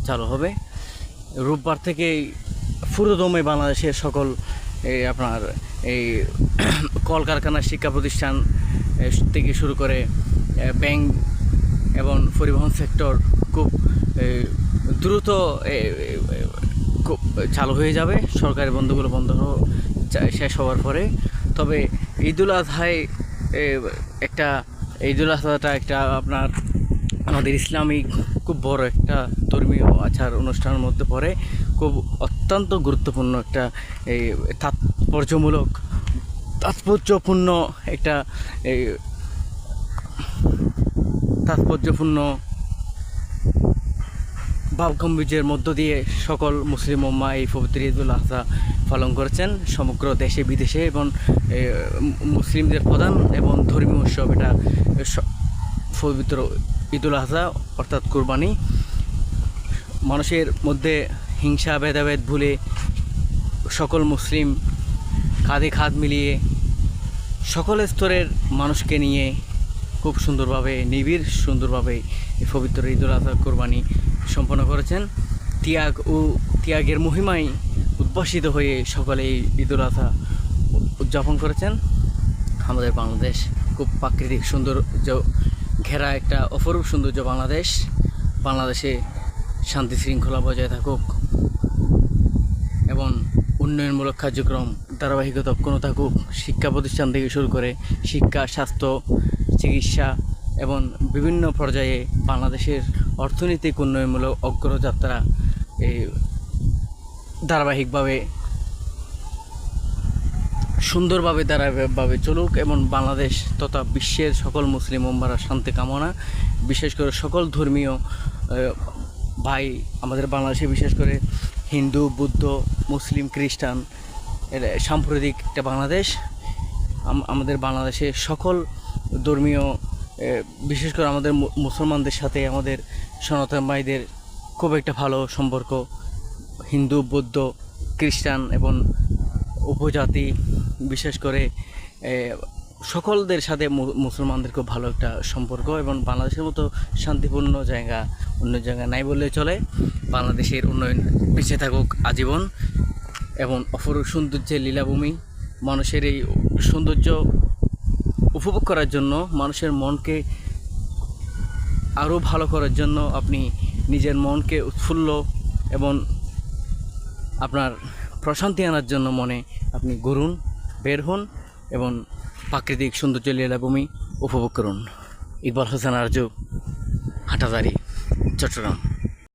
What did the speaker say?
চালু হবে। রোববার থেকেই পুরোদমে বাংলাদেশের সকল আপনার এই কলকারখানা, শিক্ষা প্রতিষ্ঠান থেকে শুরু করে ব্যাংক এবং পরিবহন সেক্টর খুব দ্রুত খুব চালু হয়ে যাবে সরকারি বন্ধগুলো বন্ধ শেষ হওয়ার পরে। তবে ঈদুল আজহায় ঈদুল আজহাটা একটা আপনার আমাদের ইসলামিক খুব বড় একটা ধর্মীয় আচার অনুষ্ঠানের মধ্যে পড়ে। খুব অত্যন্ত গুরুত্বপূর্ণ একটা এই তাৎপর্যপূর্ণ একটা তাৎপর্যপূর্ণ ভাবগম্ভীর্যের মধ্য দিয়ে সকল মুসলিম উম্মাহ এই পবিত্র ঈদুল আজহা পালন করেছেন সমগ্র দেশে বিদেশে। এবং মুসলিমদের প্রধান এবং ধর্মীয় উৎসব এটা পবিত্র ঈদুল আজহা অর্থাৎ কুরবানি। মানুষের মধ্যে হিংসা ভেদাভেদ ভুলে সকল মুসলিম কাঁধে কাঁধ মিলিয়ে সকল স্তরের মানুষকে নিয়ে খুব সুন্দরভাবে সুন্দরভাবে এই পবিত্র ঈদুল আজহা কুরবানি সম্পন্ন করেছেন। ত্যাগের মহিমায় উদ্ভাসিত হয়ে সকলে এই ঈদুল আজহা উদযাপন করেছেন। আমাদের বাংলাদেশ খুব প্রাকৃতিক সৌন্দর্য ঘেরা একটা অপরূপ সৌন্দর্য বাংলাদেশে শান্তি শৃঙ্খলা বজায় থাকুক এবং উন্নয়নমূলক কার্যক্রম ধারাবাহিকতা অক্ষুণ্ণ থাকুক। শিক্ষা প্রতিষ্ঠান থেকে শুরু করে শিক্ষা, স্বাস্থ্য, চিকিৎসা এবং বিভিন্ন পর্যায়ে বাংলাদেশের অর্থনৈতিক উন্নয়নমূলক অগ্রযাত্রা সুন্দরভাবে চলুক এবং বাংলাদেশ তথা বিশ্বের সকল মুসলিম উম্মাহর শান্তি কামনা। বিশেষ করে সকল ধর্মীয় ভাই আমাদের বাংলাদেশে, বিশেষ করে হিন্দু, বৌদ্ধ, মুসলিম, খ্রিস্টান সাম্প্রদায়িক একটা বাংলাদেশ। আমাদের বাংলাদেশে সকল ধর্মীয় বিশেষ করে আমাদের মুসলমানদের সাথে আমাদের সনাতন ভাইদের খুব একটা ভালো সম্পর্ক। হিন্দু, বৌদ্ধ, খ্রিস্টান এবং উপজাতি বিশেষ করে সকলদের সাথে মুসলমানদের খুব ভালো একটা সম্পর্ক এবং বাংলাদেশের মতো শান্তিপূর্ণ জায়গা অন্য জায়গায় নাই বললে চলে। বাংলাদেশের উন্নয়ন পিছিয়ে থাকুক আজীবন এবং অপরূপ সৌন্দর্যের লীলাভূমি। মানুষের এই সৌন্দর্য উপভোগ করার জন্য, মানুষের মনকে আরও ভালো করার জন্য আপনি নিজের মনকে উৎফুল্ল এবং আপনার প্রশান্তি আনার জন্য মনে আপনি বের হন এবং প্রাকৃতিক সৌন্দর্য লীলাভূমি উপভোগ করুন। ইকবাল হোসেন আরজু, হাটাজারি, চট্টগ্রাম।